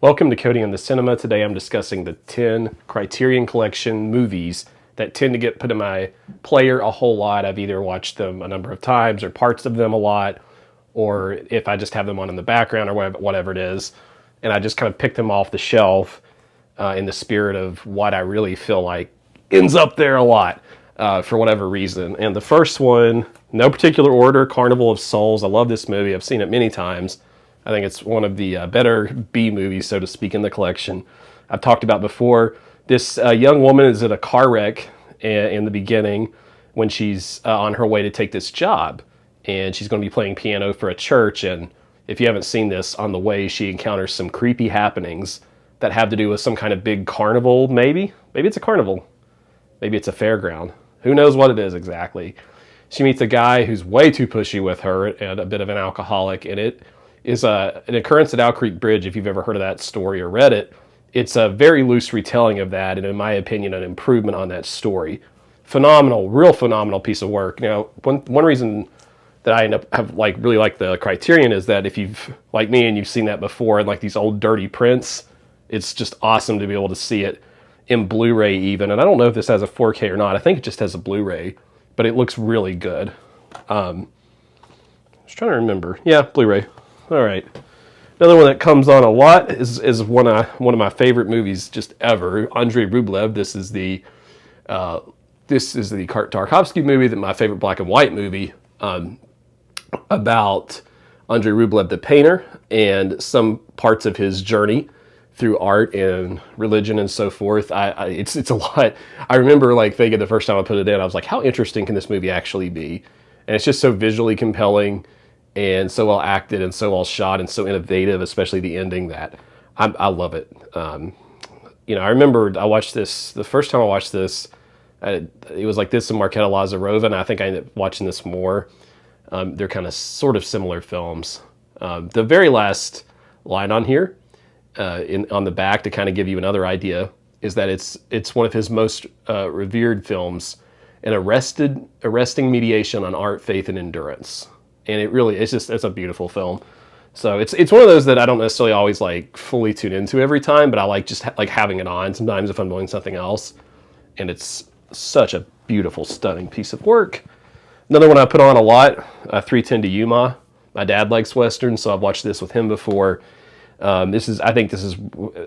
Welcome to Coding in the Cinema. Today I'm discussing the 10 Criterion Collection movies that tend to get put in my player a whole lot. I've either watched them a number of times or parts of them a lot, or if I just have them on in the background or whatever it is. And I just kind of pick them off the shelf in the spirit of what I really feel like ends up there a lot for whatever reason. And the first one, no particular order, Carnival of Souls. I love this movie. I've seen it many times. I think it's one of the better B movies, so to speak, in the collection. I've talked about before, this young woman is at a car wreck in the beginning when she's on her way to take this job. And she's going to be playing piano for a church. And if you haven't seen this, on the way, she encounters some creepy happenings that have to do with some kind of big carnival, maybe. Maybe it's a carnival. Maybe it's a fairground. Who knows what it is exactly. She meets a guy who's way too pushy with her and a bit of an alcoholic, and it is an occurrence at Owl Creek Bridge. If you've ever heard of that story or read it, it's a very loose retelling of that, and in my opinion, an improvement on that story. Phenomenal, real phenomenal piece of work. Now, one reason that I really like the Criterion is that if you've, like me, and you've seen that before in like these old dirty prints, it's just awesome to be able to see it in Blu-ray even. And I don't know if this has a 4K or not. I think it just has a Blu-ray, but it looks really good. I was trying to remember. Yeah, Blu-ray. All right. Another one that comes on a lot is one of my favorite movies just ever. Andrei Rublev. This is the Tarkovsky movie, my favorite black and white movie, about Andrei Rublev, the painter, and some parts of his journey through art and religion and so forth. It's a lot. I remember like thinking the first time I put it in, I was like, how interesting can this movie actually be? And it's just so visually compelling and so well acted and so well shot and so innovative, especially the ending, that I love it. I remember I watched this, the first time I watched this, it was like this and Marketa Lazarova, and I think I ended up watching this more. They're kind of sort of similar films. The very last line on here, on the back, to kind of give you another idea, is that it's one of his most revered films, an arresting mediation on art, faith, and endurance. And it's a beautiful film. So it's one of those that I don't necessarily always like fully tune into every time, but I like just like having it on sometimes if I'm doing something else. And it's such a beautiful, stunning piece of work. Another one I put on a lot, 310 to Yuma. My dad likes Westerns, so I've watched this with him before. I think this has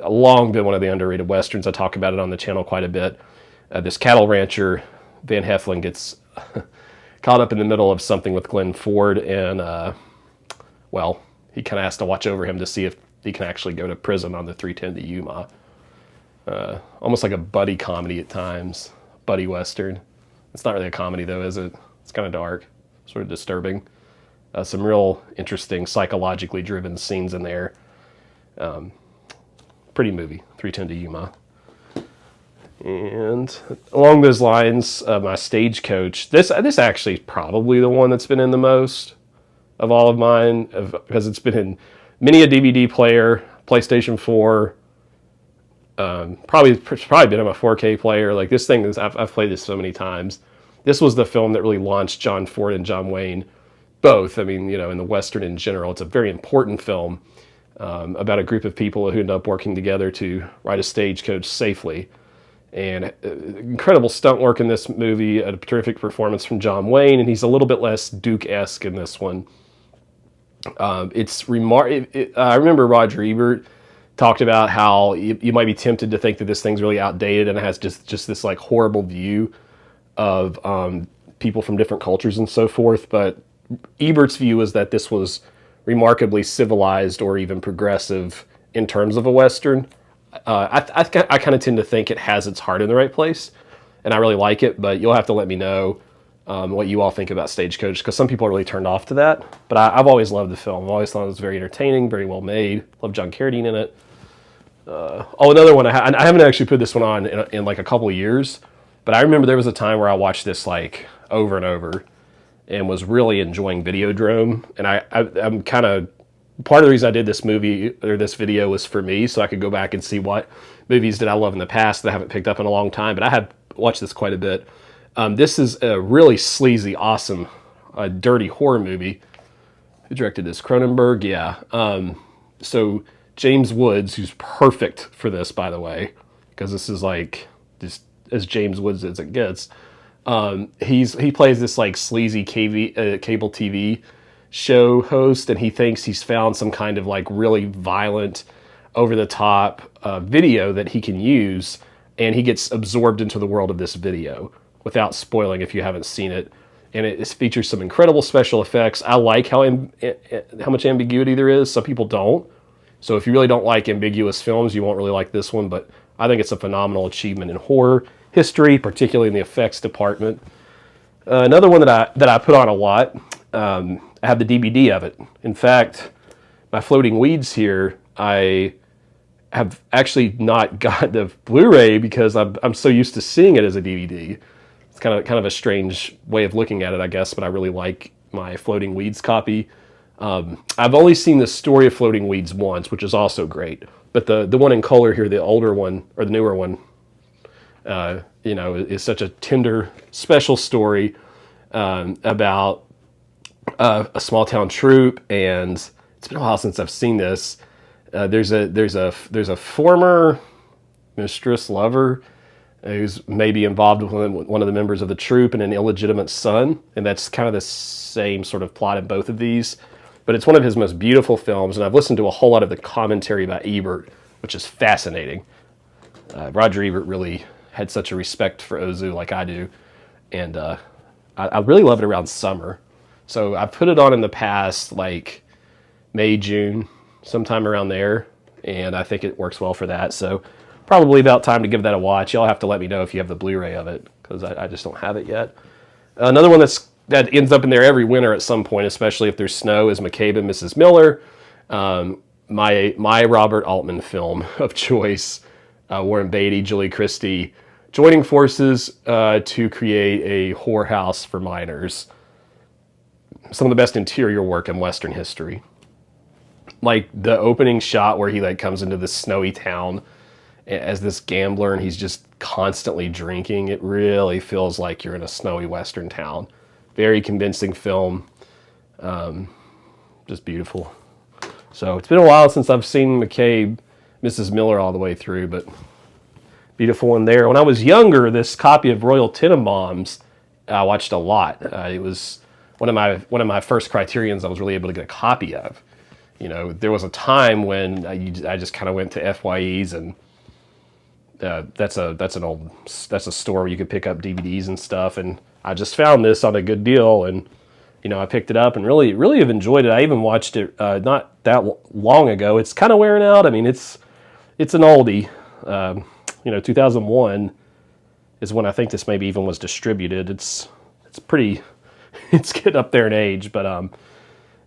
long been one of the underrated Westerns. I talk about it on the channel quite a bit. This cattle rancher, Van Heflin, gets caught up in the middle of something with Glenn Ford, and he kind of has to watch over him to see if he can actually go to prison on the 310 to Yuma. Almost like a buddy comedy at times, buddy Western. It's not really a comedy though, is it? It's kind of dark, sort of disturbing. Some real interesting psychologically driven scenes in there. Pretty movie, 310 to Yuma. And along those lines, my Stagecoach. This actually is probably the one that's been in the most of all of mine, because it's been in many a DVD player, PlayStation 4. Probably been on a 4K player. Like this thing I've played this so many times. This was the film that really launched John Ford and John Wayne, both. I mean, in the Western in general, it's a very important film about a group of people who end up working together to ride a stagecoach safely. And incredible stunt work in this movie, a terrific performance from John Wayne, and he's a little bit less Duke-esque in this one. I remember Roger Ebert talked about how you might be tempted to think that this thing's really outdated and it has just this like horrible view of people from different cultures and so forth. But Ebert's view is that this was remarkably civilized or even progressive in terms of a Western. I kind of tend to think it has its heart in the right place, and I really like it, but you'll have to let me know what you all think about Stagecoach, because some people are really turned off to that, but I've always loved the film. I've always thought it was very entertaining, very well made. Love John Carradine in it. Another one, I haven't actually put this one on in like a couple of years, but I remember there was a time where I watched this like over and over and was really enjoying Videodrome, and I'm kind of, part of the reason I did this movie or this video was for me, so I could go back and see what movies did I love in the past that I haven't picked up in a long time, but I have watched this quite a bit. This is a really sleazy, awesome, dirty horror movie. Who directed this? Cronenberg? Yeah. So James Woods, who's perfect for this, by the way, because this is like just as James Woods as it gets. He plays this like sleazy cable TV show host, and he thinks he's found some kind of like really violent, over the top video that he can use, and he gets absorbed into the world of this video without spoiling if you haven't seen it. And it features some incredible special effects. I like how much ambiguity there is. Some people don't. So if you really don't like ambiguous films, you won't really like this one. But I think it's a phenomenal achievement in horror history, particularly in the effects department. Another one that I put on a lot. I have the DVD of it. In fact, my Floating Weeds here, I have actually not got the Blu-ray because I'm so used to seeing it as a DVD. It's kind of a strange way of looking at it, I guess, but I really like my Floating Weeds copy. I've only seen the story of Floating Weeds once, which is also great. But the one in color here, the older one, or the newer one, is such a tender, special story about a small town troupe, and it's been a while since I've seen this. There's a former mistress lover who's maybe involved with one of the members of the troupe and an illegitimate son, and that's kind of the same sort of plot in both of these. But it's one of his most beautiful films, and I've listened to a whole lot of the commentary by Ebert, which is fascinating. Roger Ebert really had such a respect for Ozu like I do, and I really love it around summer. So I've put it on in the past, like May, June, sometime around there, and I think it works well for that. So probably about time to give that a watch. Y'all have to let me know if you have the Blu-ray of it, because I just don't have it yet. Another one that ends up in there every winter at some point, especially if there's snow, is Mabe Mrs Miller, my Robert Altman film of choice. Warren Beatty, Julie Christie, joining forces to create a whorehouse for minors. Some of the best interior work in Western history. Like the opening shot where he like comes into this snowy town as this gambler, and he's just constantly drinking. It really feels like you're in a snowy Western town. Very convincing film. Just beautiful. So it's been a while since I've seen Mabe Mrs Miller all the way through, but beautiful one there. When I was younger, this copy of Royal Tenenbaums I watched a lot. It was one of my first Criterions I was really able to get a copy of. There was a time when I just kind of went to FYEs, and that's a store where you could pick up DVDs and stuff. And I just found this on a good deal, and I picked it up and really have enjoyed it. I even watched it not that long ago. It's kind of wearing out. I mean, it's an oldie. 2001 is when I think this maybe even was distributed. It's pretty. It's getting up there in age, but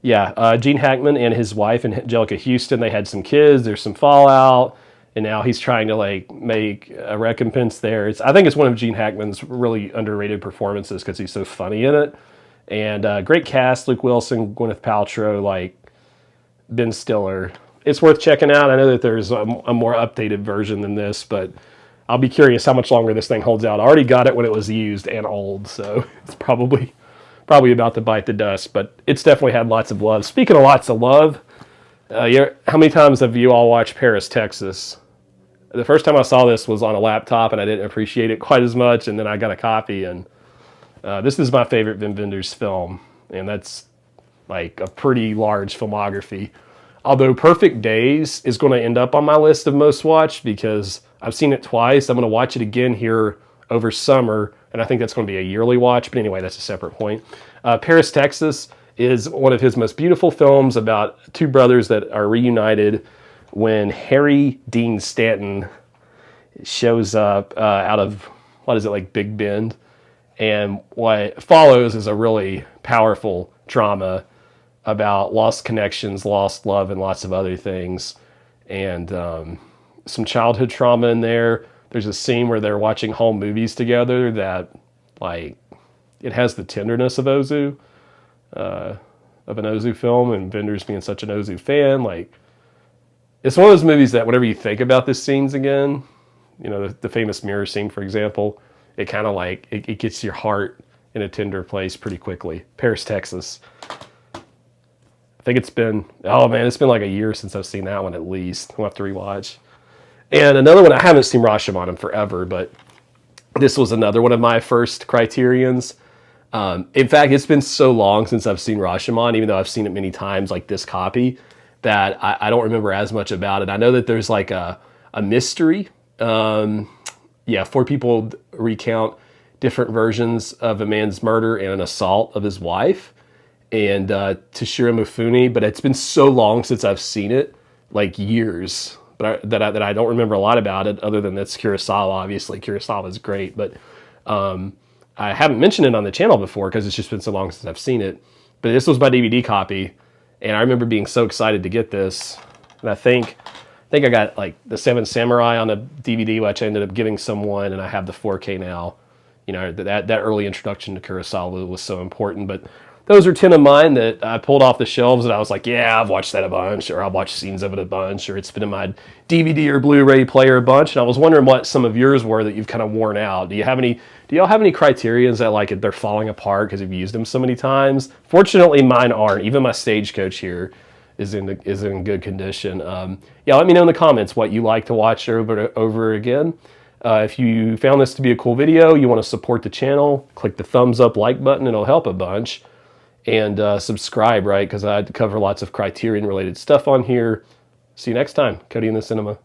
Gene Hackman and his wife and Angelica Houston, they had some kids. There's some fallout, and now he's trying to like make a recompense there. I think it's one of Gene Hackman's really underrated performances because he's so funny in it. And great cast: Luke Wilson, Gwyneth Paltrow, like Ben Stiller. It's worth checking out. I know that there's a more updated version than this, but I'll be curious how much longer this thing holds out. I already got it when it was used and old, so it's probably about to bite the dust, but it's definitely had lots of love. Speaking of lots of love, how many times have you all watched Paris, Texas? The first time I saw this was on a laptop, and I didn't appreciate it quite as much, and then I got a copy, and this is my favorite Wim Wenders film, and that's like a pretty large filmography. Although Perfect Days is going to end up on my list of most watched because I've seen it twice. I'm going to watch it again here over summer, and I think that's going to be a yearly watch. But anyway, that's a separate point. Paris, Texas is one of his most beautiful films about two brothers that are reunited when Harry Dean Stanton shows up out of, Big Bend. And what follows is a really powerful drama about lost connections, lost love, and lots of other things. And some childhood trauma in there. There's a scene where they're watching home movies together that, it has the tenderness of Ozu, of an Ozu film, and Wenders being such an Ozu fan. It's one of those movies that whenever you think about the scenes again, the famous mirror scene, for example, it kind of it gets your heart in a tender place pretty quickly. Paris, Texas. I think it's been, oh man, it's been like a year since I've seen that one at least. I'll have to rewatch. And another one, I haven't seen Rashomon in forever, but this was another one of my first Criterions. In fact, it's been so long since I've seen Rashomon, even though I've seen it many times, like this copy, that I don't remember as much about it. I know that there's like a mystery. Yeah, 4 people recount different versions of a man's murder and an assault of his wife, and Toshiro Mifune. But it's been so long since I've seen it, like years, that I don't remember a lot about it, other than that's Kurosawa. Obviously, Kurosawa is great, but I haven't mentioned it on the channel before because it's just been so long since I've seen it. But this was my DVD copy, and I remember being so excited to get this. And I think I got like the 7 Samurai on a DVD, which I ended up giving someone, and I have the 4K now. You know, that early introduction to Kurosawa was so important. But those are 10 of mine that I pulled off the shelves and I was like, yeah, I've watched that a bunch, or I've watched scenes of it a bunch, or it's been in my DVD or Blu-ray player a bunch. And I was wondering what some of yours were that you've kind of worn out. Do y'all have any Criterions that like they're falling apart because you've used them so many times? Fortunately, mine aren't. Even my Stagecoach here is in good condition. Yeah, let me know in the comments what you like to watch over again. If you found this to be a cool video, you want to support the channel, click the thumbs up like button, it'll help a bunch. And subscribe, right? Because I cover lots of Criterion related stuff on here. See you next time. Cody in the Cinema.